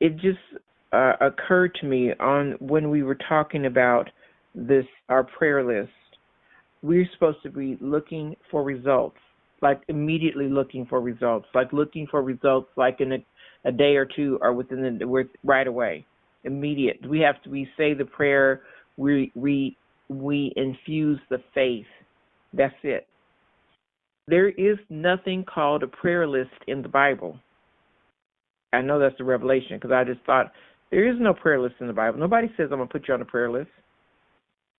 it just occurred to me on when we were talking about this, our prayer list. We're supposed to be looking for results, like immediately looking for results, like in a day or two, or right away, immediate. We say the prayer, we infuse the faith. That's it. There is nothing called a prayer list in the Bible. I know that's the revelation, because I just thought there is no prayer list in the Bible. Nobody says I'm going to put you on a prayer list.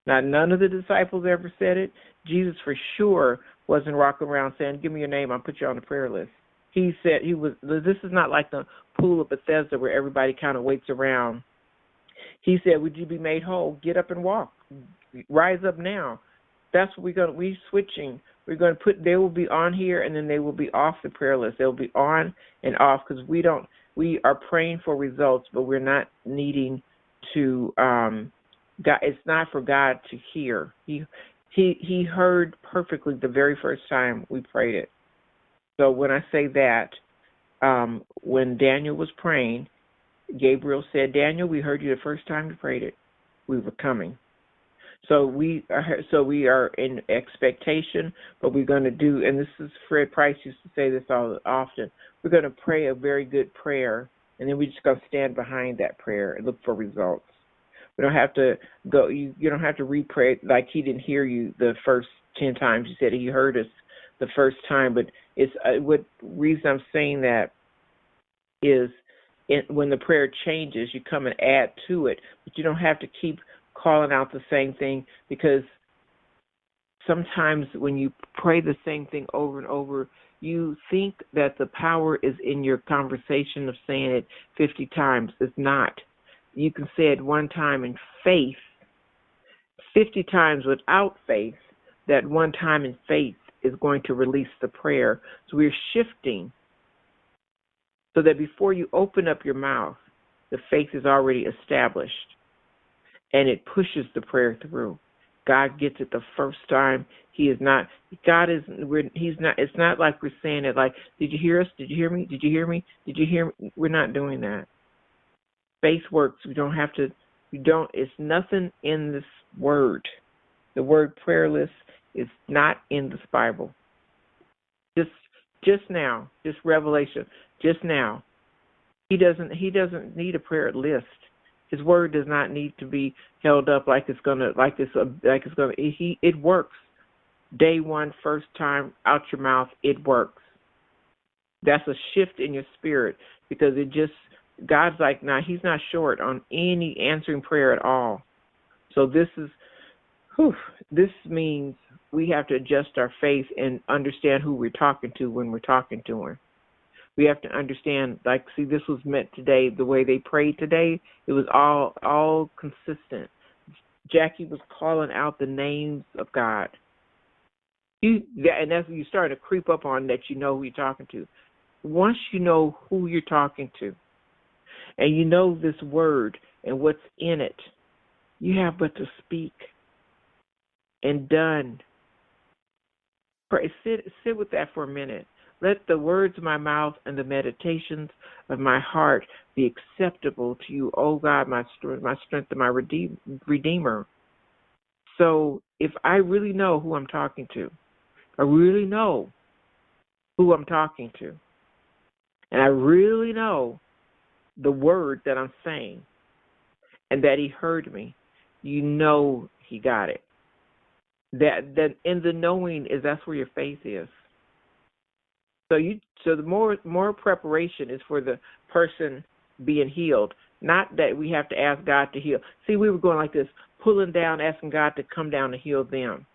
Now, none of the disciples ever said it. Jesus for sure wasn't walking around saying, give me your name, I'll put you on the prayer list. He said this is not like the pool of Bethesda where everybody kind of waits around. He said, would you be made whole? Get up and walk. Rise up now. That's what we're switching. We're going to they will be on here, and then they will be off the prayer list. They'll be on and off, because we are praying for results, but we're not needing to, God, it's not for God to hear. He heard perfectly the very first time we prayed it. So when I say that, when Daniel was praying, Gabriel said, Daniel, we heard you the first time you prayed it. We were coming. So we are in expectation, but we're going to do, and this is Fred Price used to say this all often, we're going to pray a very good prayer, and then we're just going to stand behind that prayer and look for results. We don't have to go, you don't have to re-pray like he didn't hear you the first 10 times. He said he heard us the first time, but it's what reason I'm saying that is when the prayer changes, you come and add to it, but you don't have to keep calling out the same thing, because sometimes when you pray the same thing over and over, you think that the power is in your conversation of saying it 50 times. It's not. You can say it one time in faith, 50 times without faith. That one time in faith is going to release the prayer. So we're shifting so that before you open up your mouth, the faith is already established, and it pushes the prayer through. God gets it the first time. He's not, it's not like we're saying it like, did you hear us? Did you hear me? Did you hear me? Did you hear me? We're not doing that. Faith works. It's nothing in this word. The word prayer list is not in this Bible. Just now, just revelation, just now. He doesn't need a prayer list. His word does not need to be held up it works. Day one, first time out your mouth, it works. That's a shift in your spirit, because God's like, nah, he's not short on any answering prayer at all. So this means we have to adjust our faith and understand who we're talking to when we're talking to him. We have to understand, this was meant today, the way they prayed today, it was all consistent. Jackie was calling out the names of God. And that's when you start to creep up on that, you know who you're talking to. Once you know who you're talking to, and you know this word and what's in it, you have but to speak. And done. Pray, sit with that for a minute. Let the words of my mouth and the meditations of my heart be acceptable to you, O God, my strength and my Redeemer. So if I really know who I'm talking to, I really know who I'm talking to, and I really know the word that I'm saying, and that he heard me, you know he got it. That in the knowing that's where your faith is. So the more preparation is for the person being healed, not that we have to ask God to heal. See, we were going like this, pulling down, asking God to come down and heal them.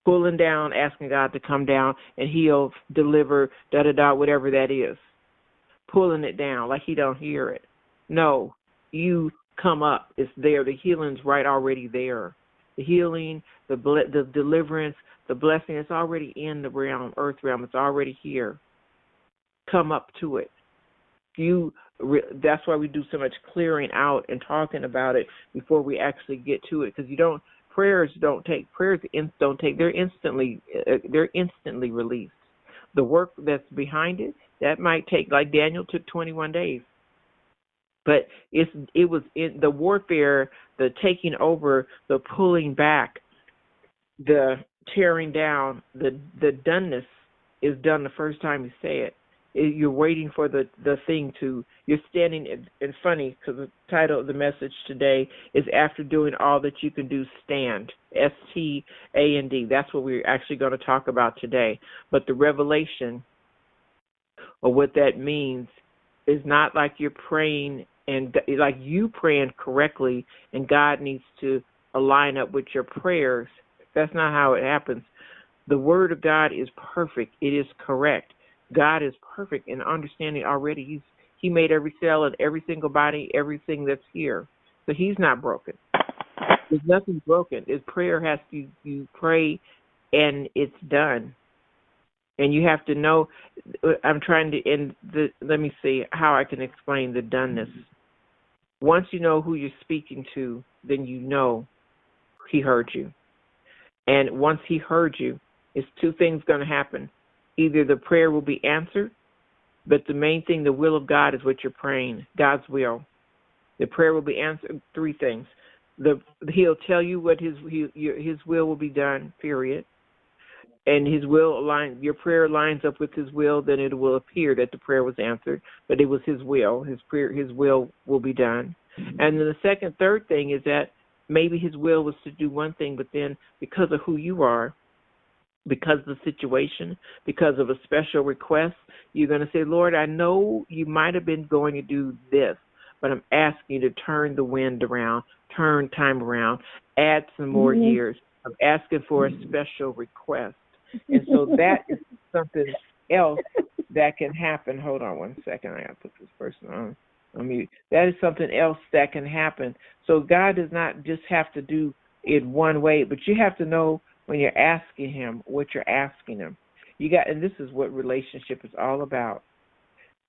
Pulling down, asking God to come down and heal, deliver, whatever that is. Pulling it down like he don't hear it. No, you come up. It's there. The healing's right already there. The healing, the deliverance, the blessing, it's already in the earth realm. It's already here. Come up to it. That's why we do so much clearing out and talking about it before we actually get to it, because prayers don't take. They're instantly released. The work that's behind it, that might take, like Daniel took 21 days. But it was in the warfare, the taking over, the pulling back, the tearing down, the doneness is done the first time you say it. You're waiting for the thing to, you're standing, and funny, because the title of the message today is After Doing All That You Can Do, Stand, STAND. That's what we're actually going to talk about today. But the revelation of what that means is not like you're praying and like you praying correctly and God needs to align up with your prayers. That's not how it happens. The word of God is perfect. It is correct. God is perfect in understanding already. He made every cell and every single body, everything that's here. So he's not broken. There's nothing broken. His prayer has to, you pray and it's done. And you have to know, I'm trying to, let me see how I can explain the doneness. Once you know who you're speaking to, then you know he heard you. And once he heard you, it's two things going to happen. Either the prayer will be answered, but the main thing, the will of God, is what you're praying, God's will. The prayer will be answered. Three things. He'll tell you what his will be done, period. And his will align, your prayer lines up with his will, then it will appear that the prayer was answered, but it was his will. His will be done. And then the third thing is that maybe his will was to do one thing, but then because of who you are, because of the situation, because of a special request, you're going to say, Lord, I know you might have been going to do this, but I'm asking you to turn the wind around, turn time around, add some more years. I'm asking for a special request. And so that is something else that can happen. Hold on one second. I got to put this person on mute. That is something else that can happen. So God does not just have to do it one way, but you have to know when you're asking him what you're asking him. And this is what relationship is all about.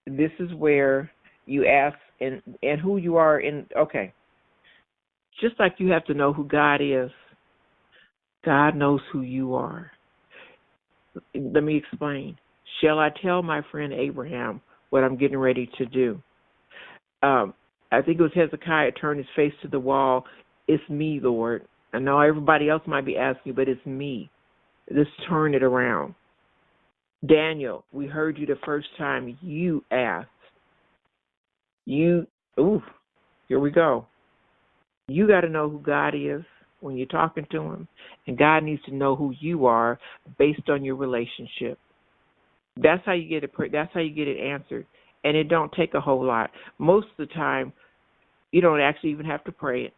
This is where you ask and who you are in. Okay. Just like you have to know who God is, God knows who you are. Let me explain. Shall I tell my friend Abraham what I'm getting ready to do? I think it was Hezekiah turned his face to the wall. It's me, Lord. I know everybody else might be asking, but it's me. Let's turn it around. Daniel, we heard you the first time you asked. Here we go. You got to know who God is when you're talking to him, and God needs to know who you are based on your relationship. That's how you get it. That's how you get it answered, and it don't take a whole lot. Most of the time, you don't actually even have to pray it.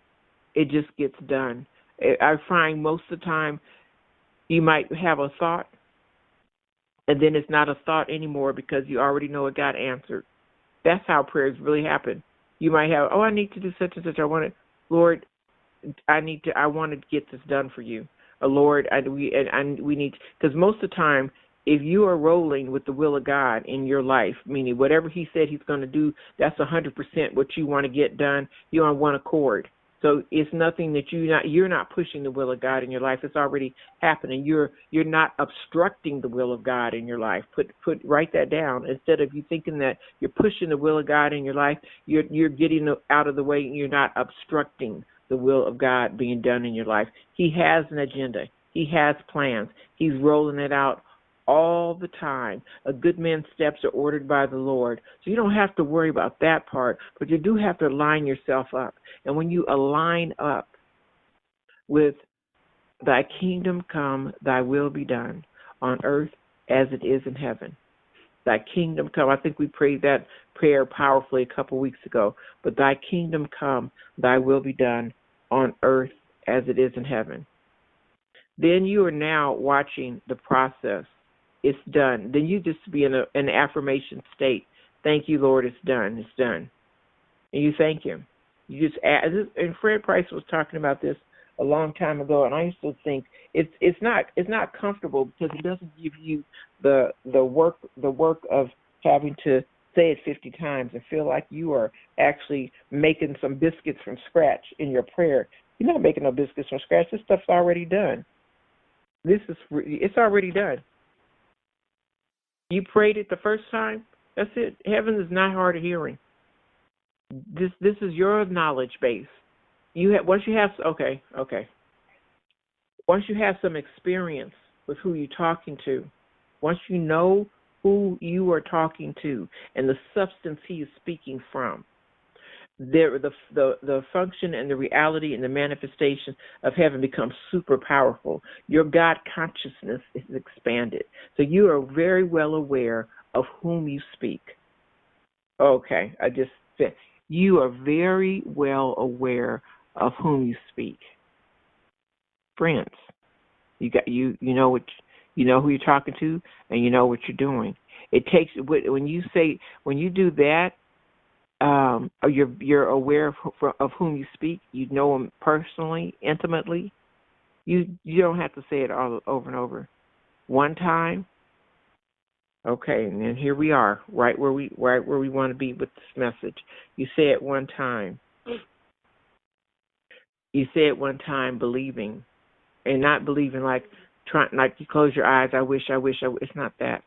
It just gets done. I find most of the time you might have a thought, and then it's not a thought anymore because you already know it got answered. That's how prayers really happen. You might have, I need to do such and such. Lord, I want to get this done for you. Lord, we need, because most of the time, if you are rolling with the will of God in your life, meaning whatever he said he's going to do, that's 100% what you want to get done. You're on one accord. So it's nothing that you're not pushing the will of God in your life. It's already happening. You're not obstructing the will of God in your life. Write that down. Instead of you thinking that you're pushing the will of God in your life, you're getting out of the way and you're not obstructing the will of God being done in your life. He has an agenda. He has plans. He's rolling it out all the time. A good man's steps are ordered by the Lord. So you don't have to worry about that part, but you do have to line yourself up. And when you align up with thy kingdom come, thy will be done on earth as it is in heaven. Thy kingdom come. I think we prayed that prayer powerfully a couple weeks ago. But thy kingdom come, thy will be done on earth as it is in heaven. Then you are now watching the process. It's done. Then you just be in an affirmation state. Thank you, Lord, it's done. It's done. And you thank him. You just add, and Fred Price was talking about this a long time ago, and I used to think it's not comfortable because it doesn't give you the work of having to say it 50 times and feel like you are actually making some biscuits from scratch in your prayer. You're not making no biscuits from scratch. This stuff's already done. It's already done. You prayed it the first time. That's it. Heaven is not hard of hearing. This is your knowledge base. Once you have okay. Once you have some experience with who you're talking to, once you know who you are talking to and the substance he is speaking from, the function and the reality and the manifestation of heaven becomes super powerful. Your God consciousness is expanded. So you are very well aware of whom you speak. Okay, I just said you are very well aware of whom you speak. Friends, you know what you know who you're talking to, and you know what you're doing. It takes when you do that. You're aware of whom you speak. You know them personally, intimately. You don't have to say it all over and over. One time, okay, and then here we are, right where we want to be with this message. You say it one time. You say it one time, believing, and not believing like you close your eyes. I wish. It's not that.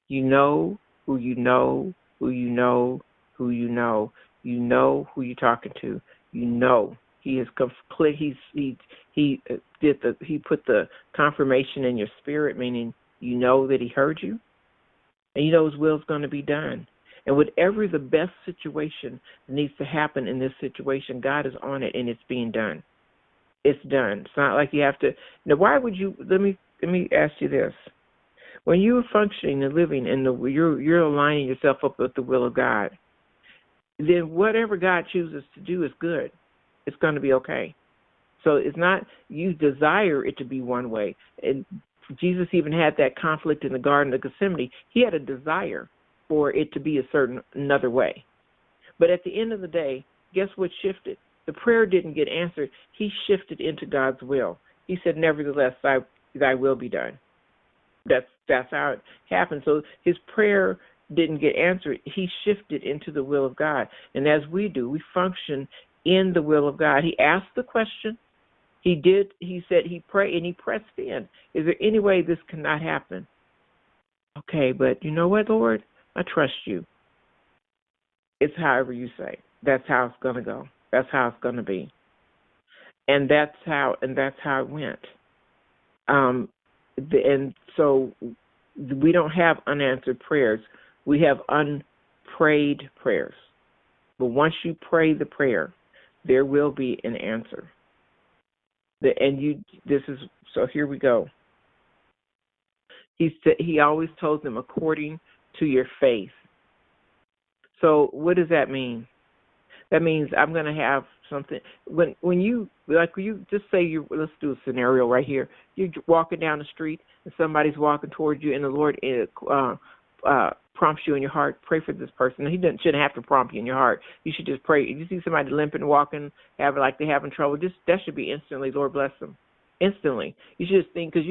You know who you know, who you know, who you know. You know who you're talking to. You know he is complete. He put the confirmation in your spirit, meaning you know that he heard you, and you know his will is going to be done. And whatever the best situation needs to happen in this situation, God is on it, and it's being done. It's done. It's not like you have to. Now, why would you? Let me ask you this. When you're functioning and living in you're aligning yourself up with the will of God, then whatever God chooses to do is good. It's going to be okay. So it's not you desire it to be one way. And Jesus even had that conflict in the Garden of Gethsemane. He had a desire for it to be another way. But at the end of the day, guess what shifted? The prayer didn't get answered. He shifted into God's will. He said, nevertheless, thy will be done. That's how it happened. So his prayer didn't get answered. He shifted into the will of God. And as we do, we function in the will of God. He asked the question. He said he prayed and he pressed in. Is there any way this cannot happen? Okay, but you know what, Lord? I trust you. It's however you say. That's how it's going to go. That's how it's going to be. And that's how it went. And so we don't have unanswered prayers. We have unprayed prayers. But once you pray the prayer, there will be an answer. So here we go. He always told them according to your faith. So what does that mean? That means I'm going to have something. When you just say let's do a scenario right here. You're walking down the street and somebody's walking towards you, and the Lord prompts you in your heart, pray for this person. He shouldn't have to prompt you in your heart. You should just pray. If you see somebody limping, walking, they're having trouble, that should be instantly, Lord bless them. Instantly. You should just think, because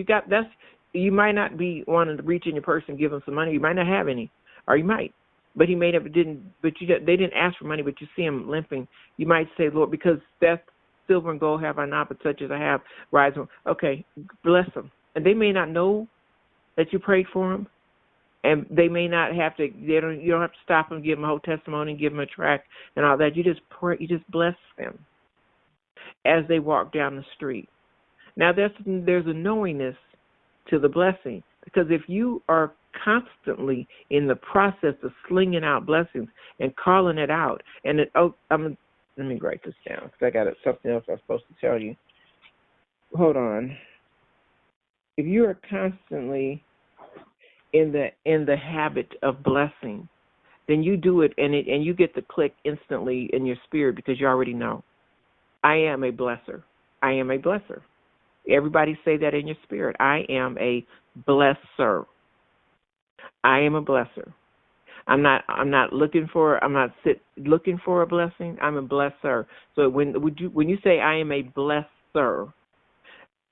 you might not be wanting to reach in your purse and give them some money. You might not have any, or you might. But they didn't ask for money, but you see him limping. You might say, Lord, because that's silver and gold have I not, but such as I have, rise on. Okay, bless them. And they may not know that you prayed for them, and they may not have to. You don't have to stop them, give them a whole testimony, give them a tract and all that. You just pray. You just bless them as they walk down the street. Now there's a knowingness to the blessing, because if you are constantly in the process of slinging out blessings and calling it out, and let me write this down because I got something else I'm supposed to tell you. Hold on. If you are constantly in the habit of blessing, then you do it and you get the click instantly in your spirit, because you already know. I am a blesser. I am a blesser. Everybody say that in your spirit. I am a blesser. I am a blesser. I'm not looking for a blessing. I'm a blesser. So when you say I am a blesser,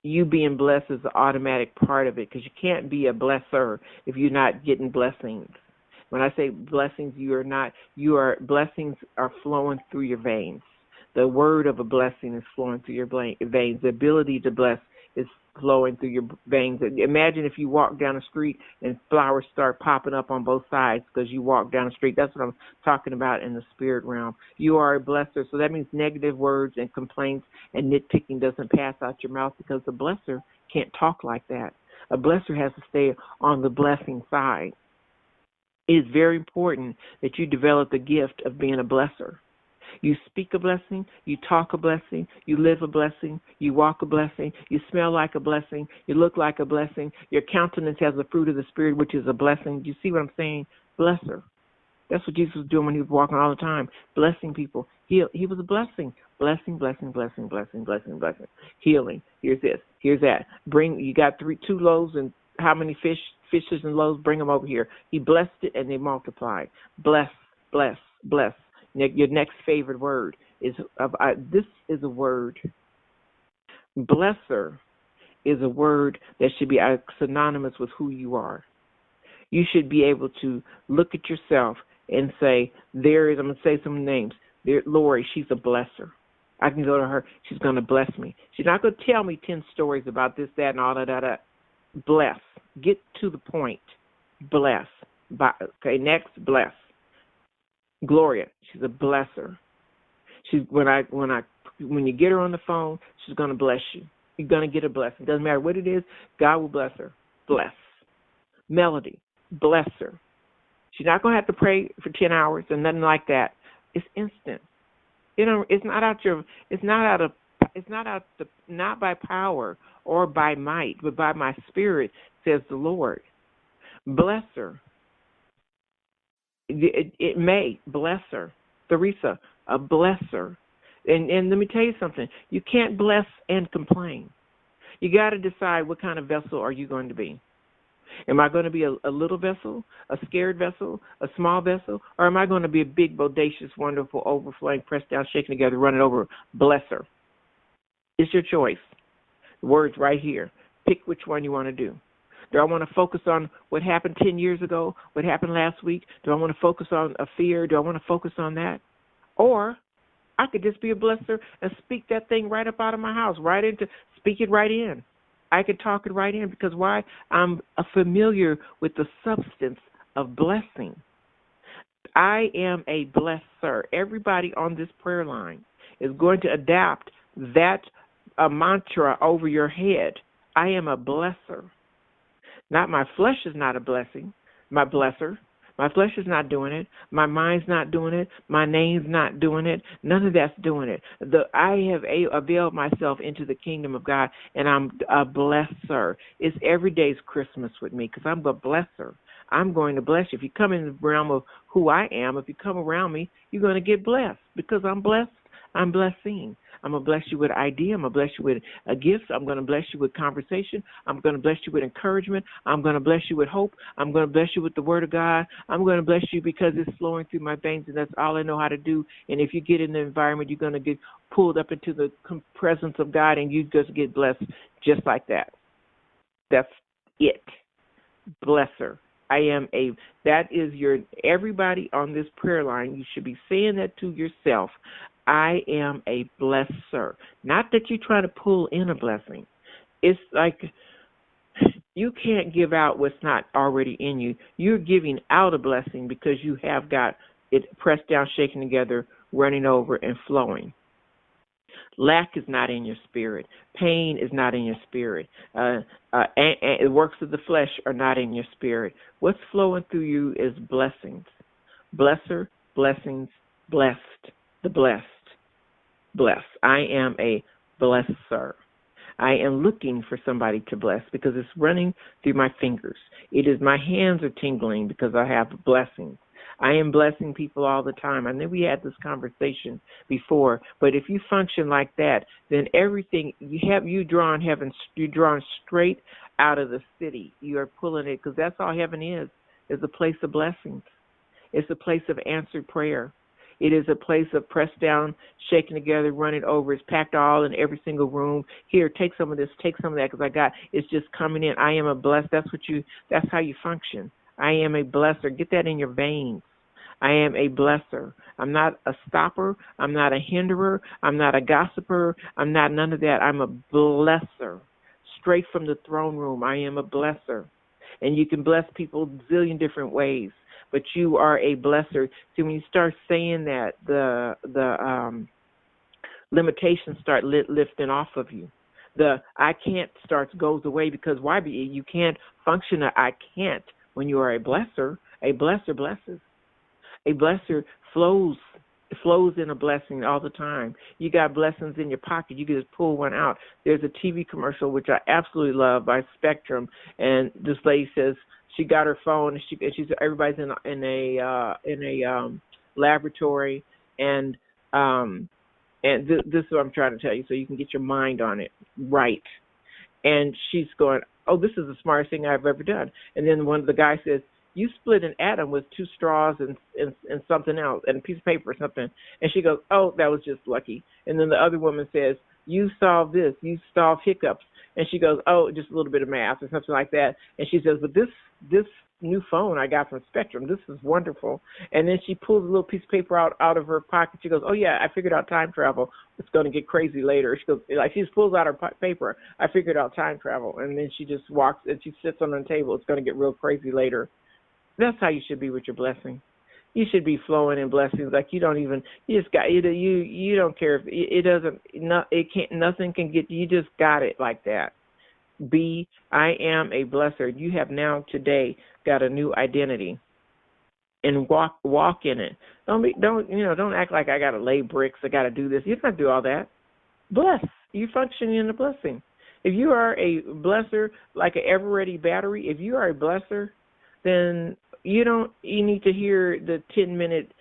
you being blessed is the automatic part of it, because you can't be a blesser if you're not getting blessings. When I say blessings, blessings are flowing through your veins. The word of a blessing is flowing through your veins. The ability to bless is flowing through your veins. Imagine if you walk down the street and flowers start popping up on both sides because you walk down the street. That's what I'm talking about in the spirit realm. You are a blesser, so that means negative words and complaints and nitpicking doesn't pass out your mouth, because the blesser can't talk like that. A blesser has to stay on the blessing side. It is very important that you develop the gift of being a blesser. You speak a blessing, you talk a blessing, you live a blessing, you walk a blessing, you smell like a blessing, you look like a blessing, your countenance has the fruit of the Spirit, which is a blessing. Do you see what I'm saying? Blesser. That's what Jesus was doing when he was walking all the time, blessing people. He was a blessing. Blessing, blessing, blessing, blessing, blessing, blessing. Healing. Here's this. Here's that. You got 2 loaves and how many fishes and loaves? Bring them over here. He blessed it and they multiplied. Bless, bless, bless. Your next favorite word is, this is a word. Blesser is a word that should be synonymous with who you are. You should be able to look at yourself and say, I'm going to say some names. Lori, she's a blesser. I can go to her. She's going to bless me. She's not going to tell me 10 stories about this, that, and all that. Bless. Get to the point. Bless. Okay, next, bless. Gloria, she's a blesser. When you get her on the phone, she's going to bless you. You're going to get a blessing. Doesn't matter what it is, God will bless her. Bless. Melody, bless her. She's not going to have to pray for 10 hours or nothing like that. It's instant. Not by power or by might, but by my Spirit, says the Lord. Bless her. It may bless her. Teresa, a blesser. And let me tell you something. You can't bless and complain. You got to decide what kind of vessel are you going to be. Am I going to be a little vessel, a scared vessel, a small vessel, or am I going to be a big, bodacious, wonderful, overflowing, pressed down, shaken together, running over, blesser? It's your choice. The word's right here. Pick which one you want to do. Do I want to focus on what happened 10 years ago, what happened last week? Do I want to focus on a fear? Do I want to focus on that? Or I could just be a blesser and speak that thing right up out of my house, speak it right in. I could talk it right in, because why? I'm familiar with the substance of blessing. I am a blesser. Everybody on this prayer line is going to adapt that mantra over your head. I am a blesser. Not my flesh is not a blessing, my blesser. My flesh is not doing it. My mind's not doing it. My name's not doing it. None of that's doing it. I have availed myself into the kingdom of God, and I'm a blesser. It's every day's Christmas with me, because I'm a blesser. I'm going to bless you. If you come in the realm of who I am, if you come around me, you're going to get blessed, because I'm blessed. I'm blessing. I'm going to bless you with an idea. I'm going to bless you with a gift. I'm going to bless you with conversation. I'm going to bless you with encouragement. I'm going to bless you with hope. I'm going to bless you with the word of God. I'm going to bless you because it's flowing through my veins, and that's all I know how to do. And if you get in the environment, you're going to get pulled up into the presence of God, and you just get blessed just like that. That's it. Blesser. Everybody on this prayer line, you should be saying that to yourself. I am a blesser. Not that you're trying to pull in a blessing. It's like you can't give out what's not already in you. You're giving out a blessing because you have got it pressed down, shaken together, running over, and flowing. Lack is not in your spirit. Pain is not in your spirit. The works of the flesh are not in your spirit. What's flowing through you is blessings. Blesser, blessings, blessed. The blessed. Bless. I am a blesser. I am looking for somebody to bless because it's running through my fingers. It is my hands are tingling because I have blessings. I am blessing people all the time. I know we had this conversation before, but if you function like that, then everything you're drawn straight out of the city. You are pulling it, because that's all heaven is a place of blessings. It's a place of answered prayer. It is a place of pressed down, shaken together, running over. It's packed all in every single room. Here, take some of this, take some of that, because it's just coming in. I am a blessed. That's how you function. I am a blesser. Get that in your veins. I am a blesser. I'm not a stopper. I'm not a hinderer. I'm not a gossiper. I'm not none of that. I'm a blesser. straight from the throne room. I am a blesser. And you can bless people a zillion different ways, but you are a blesser. See, when you start saying that, the limitations start lifting off of you. The I can't goes away, because why? You can't function I can't when you are a blesser. A blesser blesses. A blesser flows in a blessing all the time. You got blessings in your pocket. You can just pull one out. There's a TV commercial which I absolutely love by Spectrum, and this lady says she got her phone. And she's everybody's in a laboratory, and this is what I'm trying to tell you, so you can get your mind on it right. And she's going, "Oh, this is the smartest thing I've ever done." And then one of the guys says, "You split an atom with 2 straws and something else, and a piece of paper or something." And she goes, "Oh, that was just lucky." And then the other woman says, "You solved this. You solved hiccups." And she goes, "Oh, just a little bit of math," or something like that. And she says, "But this new phone I got from Spectrum, this is wonderful." And then she pulls a little piece of paper out of her pocket. She goes, "Oh yeah, I figured out time travel. It's going to get crazy later." She goes, she just pulls out her paper. "I figured out time travel." And then she just walks and she sits on the table. "It's going to get real crazy later." That's how you should be with your blessing. You should be flowing in blessings like you don't care if nothing can get you. You just got it like that. I am a blesser. You have now today got a new identity, and walk in it. Don't act like I got to lay bricks. I got to do this. You don't have to do all that. Bless. You function in a blessing. If you are a blesser, like an ever-ready battery, if you are a blesser, then you need to hear the 10-minute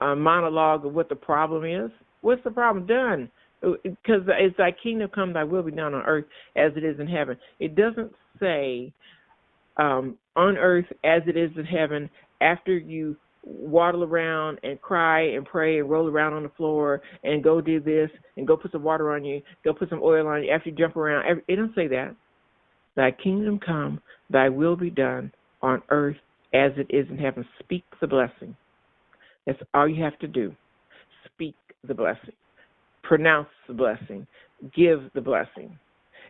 monologue of what the problem is. What's the problem? Done. Because it's thy kingdom come, thy will be done on earth as it is in heaven. It doesn't say on earth as it is in heaven after you waddle around and cry and pray and roll around on the floor and go do this and go put some water on you, go put some oil on you after you jump around. It doesn't say that. Thy kingdom come, thy will be done on earth as it is in heaven. Speak the blessing. That's all you have to do. Speak the blessing. Pronounce the blessing. Give the blessing.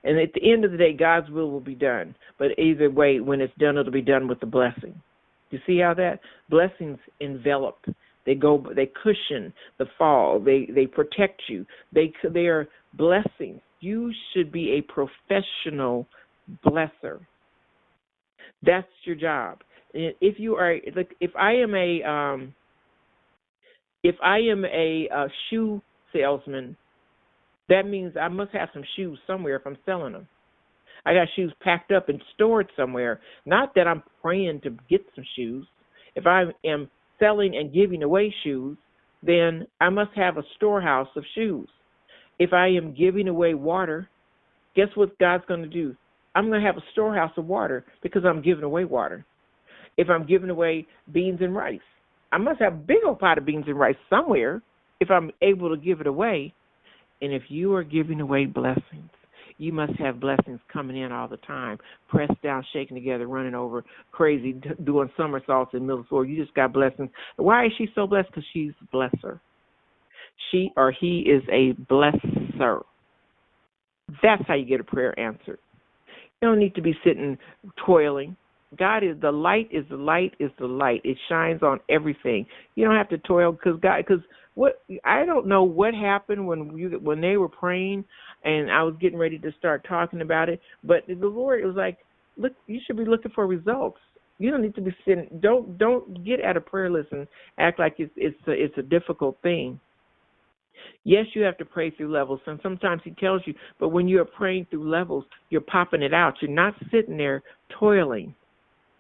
And at the end of the day, God's will be done. But either way, when it's done, it'll be done with the blessing. You see how that? Blessings envelop. They cushion the fall. They protect you. They are blessings. You should be a professional blesser. That's your job. If you are, if I am a shoe salesman, that means I must have some shoes somewhere if I'm selling them. I got shoes packed up and stored somewhere. Not that I'm praying to get some shoes. If I am selling and giving away shoes, then I must have a storehouse of shoes. If I am giving away water, guess what God's going to do? I'm going to have a storehouse of water because I'm giving away water. If I'm giving away beans and rice, I must have a big old pot of beans and rice somewhere if I'm able to give it away. And if you are giving away blessings, you must have blessings coming in all the time, pressed down, shaking together, running over, crazy, doing somersaults in middle school. You just got blessings. Why is she so blessed? Because she's a blesser. She or he is a blesser. That's how you get a prayer answered. You don't need to be sitting toiling. God is the light. Is the light. Is the light. It shines on everything. You don't have to toil because I don't know what happened when they were praying, and I was getting ready to start talking about it. But the Lord was like, "Look, you should be looking for results. You don't need to be sitting. Don't get at a prayer list and act like it's a difficult thing." Yes, you have to pray through levels, and sometimes he tells you, but when you're praying through levels, you're popping it out. You're not sitting there toiling.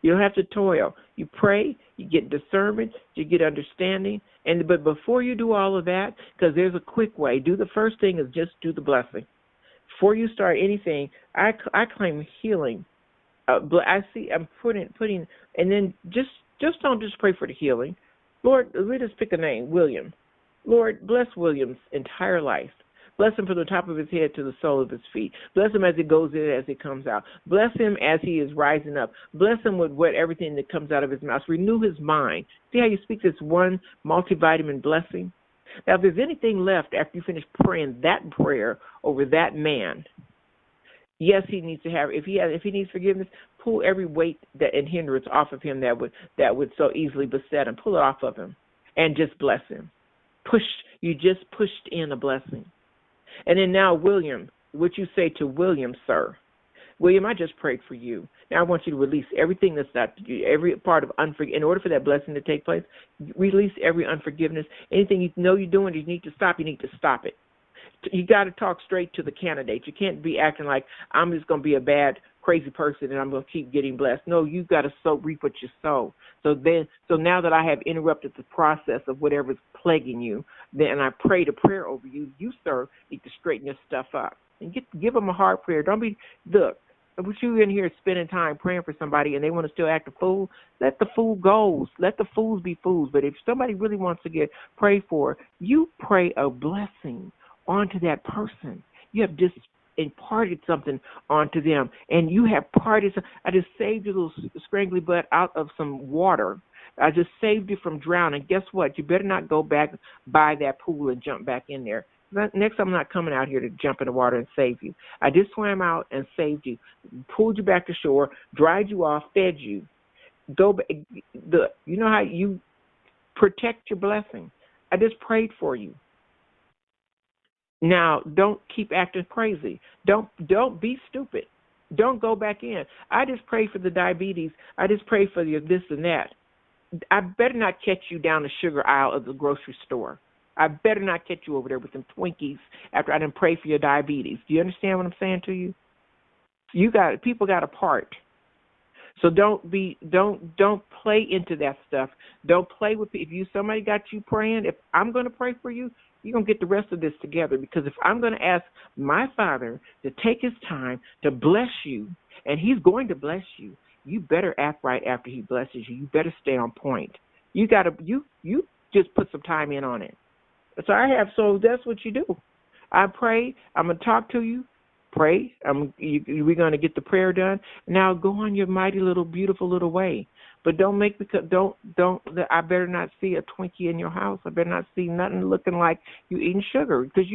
You don't have to toil. You pray, you get discernment, you get understanding, but before you do all of that, because there's a quick way, the first thing is just do the blessing. Before you start anything, I claim healing. I'm putting, and then just don't just pray for the healing. Lord, let us pick a name, William. Lord, bless William's entire life. Bless him from the top of his head to the sole of his feet. Bless him as he goes in, as he comes out. Bless him as he is rising up. Bless him with everything that comes out of his mouth. Renew his mind. See how you speak this one multivitamin blessing? Now, if there's anything left after you finish praying that prayer over that man, Yes, he needs to have. If he needs forgiveness, pull every weight that and hindrance off of him that would so easily beset him. Pull it off of him, and just bless him. You just pushed in a blessing. And then now, William, what you say to William, sir? William, I just prayed for you. Now I want you to release everything that's not every part of unforgiveness. In order for that blessing to take place, release every unforgiveness. Anything you know you're doing, you need to stop. You need to stop it. You got to talk straight to the candidate. You can't be acting like I'm just going to be a bad, crazy person and I'm going to keep getting blessed. No, you got to reap what you sow. So now that I have interrupted the process of whatever's plaguing you, then I prayed a prayer over you. You, sir, need to straighten your stuff up and give them a hard prayer. Don't be look. But you in here spending time praying for somebody and they want to still act a fool, let the fool go. Let the fools be fools. But if somebody really wants to get prayed for, you pray a blessing onto that person. You have just imparted something onto them, and you have parted. I just saved your little scrangly butt out of some water. I just saved you from drowning. Guess what? You better not go back by that pool and jump back in there. Next, I'm not coming out here to jump in the water and save you. I just swam out and saved you, pulled you back to shore, dried you off, fed you. Go back. You know how you protect your blessing. I just prayed for you. Now, don't keep acting crazy. Don't be stupid. Don't go back in. I just pray for the diabetes. I just pray for the this and that. I better not catch you down the sugar aisle of the grocery store. I better not catch you over there with some Twinkies after I done pray for your diabetes. Do you understand what I'm saying to you? People got a part. So don't play into that stuff. Don't play with if somebody got you praying. If I'm going to pray for you, you're going to get the rest of this together, because if I'm going to ask my Father to take his time to bless you, and he's going to bless you, you better act right after he blesses you. You better stay on point. You just put some time in on it. So that's what you do. I pray. I'm going to talk to you. Pray. We're going to get the prayer done. Now go on your mighty little beautiful little way. But I better not see a Twinkie in your house. I better not see nothing looking like you eating sugar, because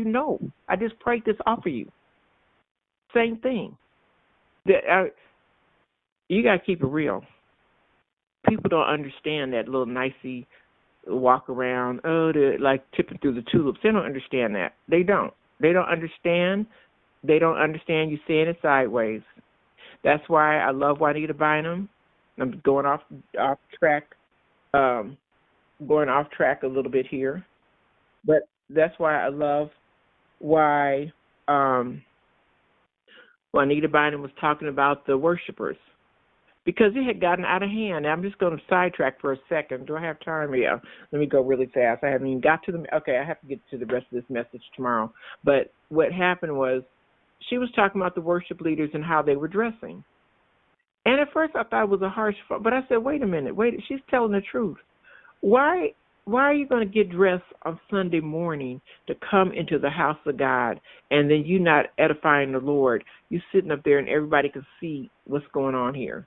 I just prayed this off of you. Same thing. You got to keep it real. People don't understand that little nicey walk around, they're like tipping through the tulips. They don't understand that. They don't. They don't understand. They don't understand you saying it sideways. That's why I love Juanita Bynum. I'm going off track, a little bit here, but that's why I love why Juanita Bynum was talking about the worshipers, because it had gotten out of hand. Now, I'm just going to sidetrack for a second. Do I have time? Yeah. Let me go really fast. I haven't even got to I have to get to the rest of this message tomorrow. But what happened was she was talking about the worship leaders and how they were dressing. And at first I thought it was a harsh, but I said, wait a minute, she's telling the truth. Why are you going to get dressed on Sunday morning to come into the house of God, and then you not edifying the Lord? You sitting up there and everybody can see what's going on here.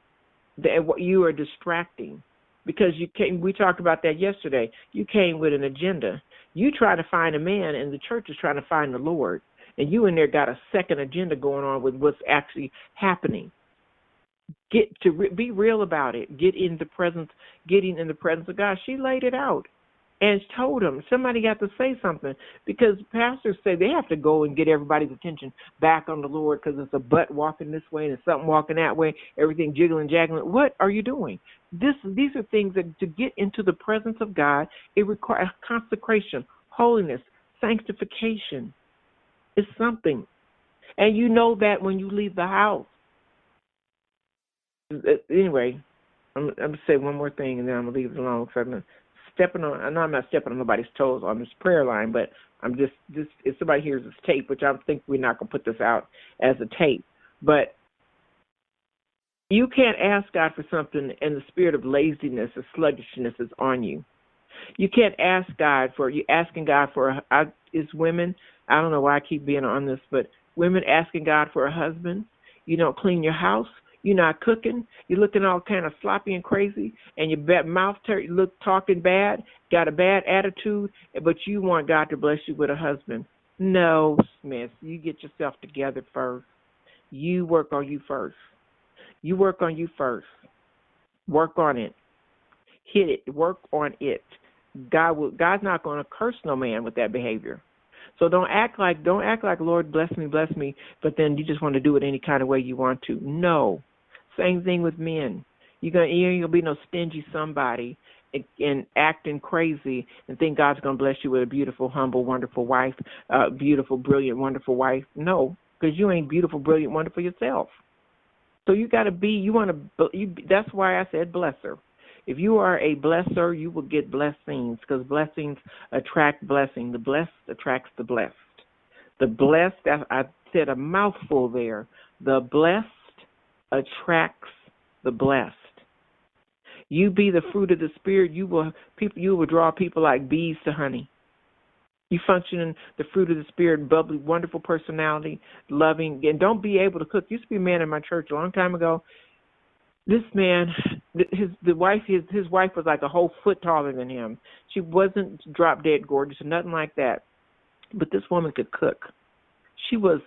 You are distracting, because we talked about that yesterday. You came with an agenda. You try to find a man, and the church is trying to find the Lord. And you in there got a second agenda going on with what's actually happening. Be real about it. Getting in the presence of God. She laid it out and told him somebody got to say something, because pastors say they have to go and get everybody's attention back on the Lord, because it's a butt walking this way and something walking that way, everything jiggling, jaggling. What are you doing? These are things that to get into the presence of God, it requires consecration, holiness, sanctification. It's something. And you know that when you leave the house. Anyway, I'm going to say one more thing, and then I'm going to leave it alone, because I'm not stepping on nobody's toes on this prayer line, but I'm just if somebody hears this tape, which I think we're not going to put this out as a tape, but you can't ask God for something and the spirit of laziness or sluggishness is on you. You can't ask God for, you asking God for, it's women, I don't know why I keep being on this, but women asking God for a husband. You don't clean your house. You're not cooking. You're looking all kind of sloppy and crazy, and your mouth talking bad, got a bad attitude, but you want God to bless you with a husband. No, Smith, you get yourself together first. You work on you first. You work on you first. Work on it. Hit it. Work on it. God's not going to curse no man with that behavior. So don't act like, Lord, bless me, but then you just want to do it any kind of way you want to. No. Same thing with men. You ain't gonna be no stingy somebody and acting crazy and think God's gonna bless you with a beautiful, humble, wonderful wife, beautiful, brilliant, wonderful wife. No, because you ain't beautiful, brilliant, wonderful yourself. So you got to be. That's why I said blesser. If you are a blesser, you will get blessings, because blessings attract blessing. The blessed attracts the blessed. The blessed, I said a mouthful there. The blessed attracts the blessed. You be the fruit of the Spirit, you will draw people like bees to honey. You function in the fruit of the Spirit, bubbly, wonderful personality, loving, and don't be able to cook. Used to be a man in my church a long time ago. This man, his wife was like a whole foot taller than him. She wasn't drop dead gorgeous or nothing like that, but this woman could cook. She could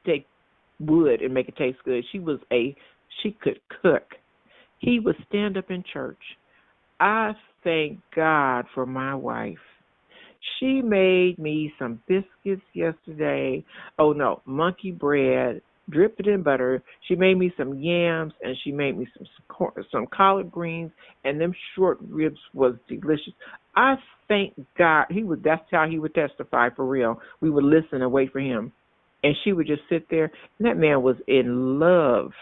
take wood and make it taste good. She could cook. He would stand up in church. I thank God for my wife. She made me some biscuits yesterday. Oh no, monkey bread, dripped it in butter. She made me some yams, and she made me some collard greens, and them short ribs was delicious. I thank God. That's how he would testify for real. We would listen and wait for him. And she would just sit there, and that man was in love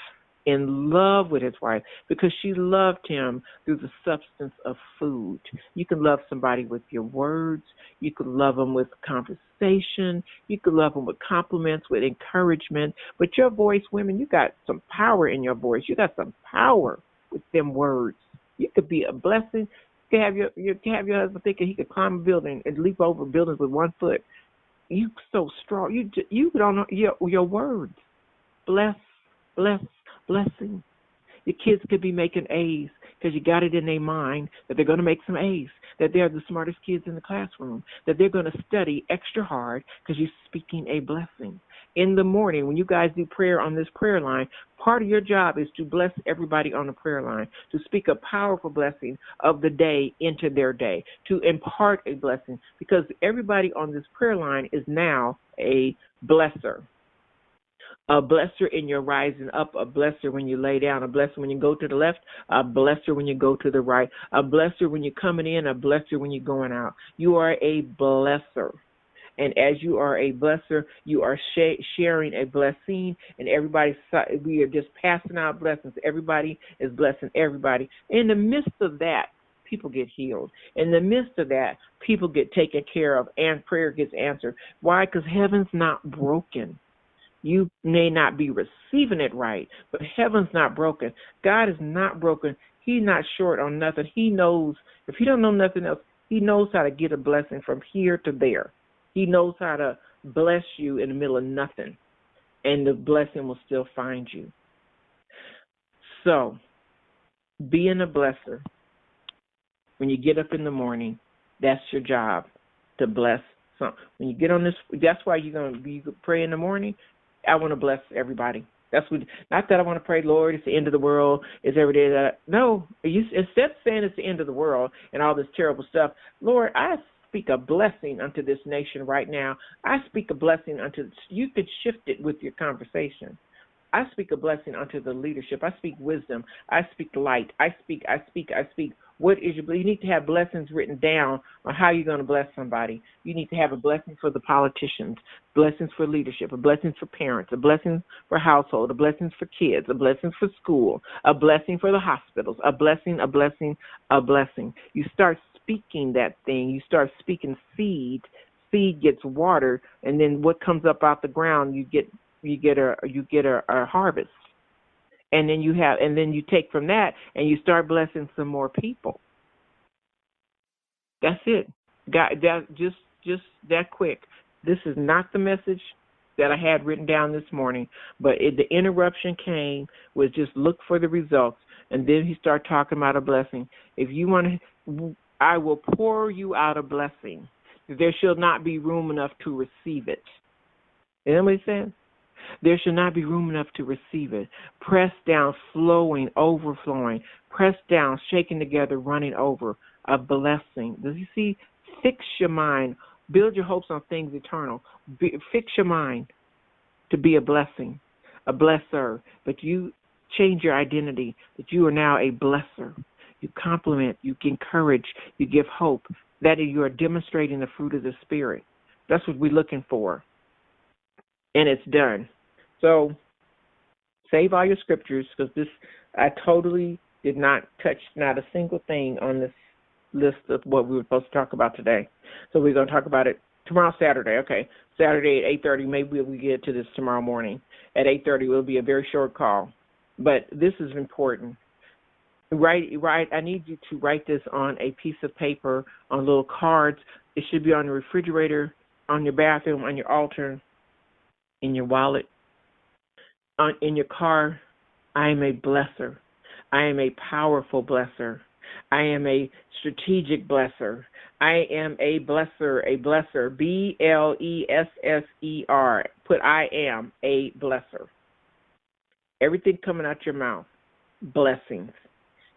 with his wife, because she loved him through the substance of food. You can love somebody with your words. You can love them with conversation. You can love them with compliments, with encouragement. But your voice, women, you got some power in your voice. You got some power with them words. You could be a blessing. You can have your husband thinking he could climb a building and leap over buildings with 1 foot. You so strong. You don't know your words. Blessing. Your kids could be making A's because you got it in their mind that they're going to make some A's, that they're the smartest kids in the classroom, that they're going to study extra hard because you're speaking a blessing. In the morning, when you guys do prayer on this prayer line, part of your job is to bless everybody on the prayer line, to speak a powerful blessing of the day into their day, to impart a blessing, because everybody on this prayer line is now a blesser. A blesser in your rising up, a blesser when you lay down, a blesser when you go to the left, a blesser when you go to the right, a blesser when you're coming in, a blesser when you're going out. You are a blesser. And as you are a blesser, you are sharing a blessing, and we are just passing out blessings. Everybody is blessing everybody. In the midst of that, people get healed. In the midst of that, people get taken care of, and prayer gets answered. Why? Because heaven's not broken. You may not be receiving it right, but heaven's not broken. God is not broken. He's not short on nothing. He knows, if he don't know nothing else, he knows how to get a blessing from here to there. He knows how to bless you in the middle of nothing, and the blessing will still find you. So, being a blesser, when you get up in the morning, that's your job, to bless some. When you get on this, that's why you pray in the morning. I want to bless everybody. Not that I want to pray, Lord, it's the end of the world, it's every day that no, instead of saying it's the end of the world and all this terrible stuff, Lord, I speak a blessing unto this nation right now. I speak a blessing you could shift it with your conversation. I speak a blessing unto the leadership. I speak wisdom. I speak light. I speak. What is you need to have blessings written down on how you're going to bless somebody. You need to have a blessing for the politicians, blessings for leadership, a blessing for parents, a blessing for household, a blessing for kids, a blessing for school, a blessing for the hospitals, a blessing. You start speaking that thing. You start speaking seed. Seed gets watered, and then what comes up out the ground, you get a harvest. And then you take from that and you start blessing some more people. That's it. Just that quick. This is not the message that I had written down this morning, but the interruption came was just look for the results, and then he started talking about a blessing. If you want to, I will pour you out a blessing. There shall not be room enough to receive it. You know what he said? There should not be room enough to receive it. Pressed down, flowing, overflowing. Pressed down, shaken together, running over. A blessing. Does you see? Fix your mind. Build your hopes on things eternal. Fix your mind to be a blessing, a blesser. But you change your identity, that you are now a blesser. You compliment, you encourage, you give hope. That you are demonstrating the fruit of the Spirit. That's what we're looking for. And it's done. So save all your scriptures, because I totally did not touch not a single thing on this list of what we were supposed to talk about today. So we're going to talk about it tomorrow, Saturday. Okay, Saturday at 8:30. Maybe we get to this tomorrow morning at 8:30. It will be a very short call, but this is important. Right. I need you to write this on a piece of paper, on little cards. It should be on the refrigerator, on your bathroom, on your altar, in your wallet, in your car. I am a blesser. I am a powerful blesser. I am a strategic blesser. I am a blesser, BLESSER. Put I am a blesser. Everything coming out your mouth, blessings.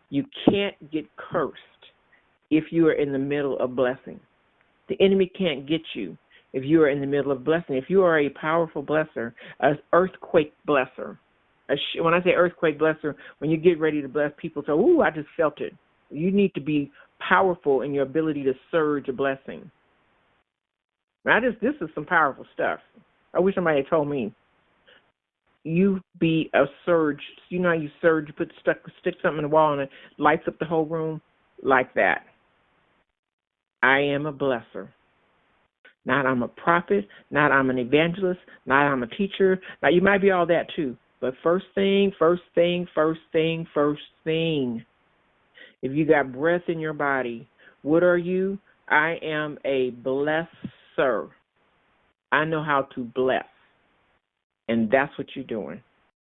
You can't get cursed if you are in the middle of blessing. The enemy can't get you if you are in the middle of blessing. If you are a powerful blesser, an earthquake blesser. When I say earthquake blesser, when you get ready to bless, people say, ooh, I just felt it. You need to be powerful in your ability to surge a blessing. Now, this is some powerful stuff. I wish somebody had told me. You be a surge. You know how you surge, you stick something in the wall and it lights up the whole room? Like that. I am a blesser. Not I'm a prophet, not I'm an evangelist, not I'm a teacher. Now, you might be all that too. But first thing. If you got breath in your body, what are you? I am a blesser. I know how to bless. And that's what you're doing.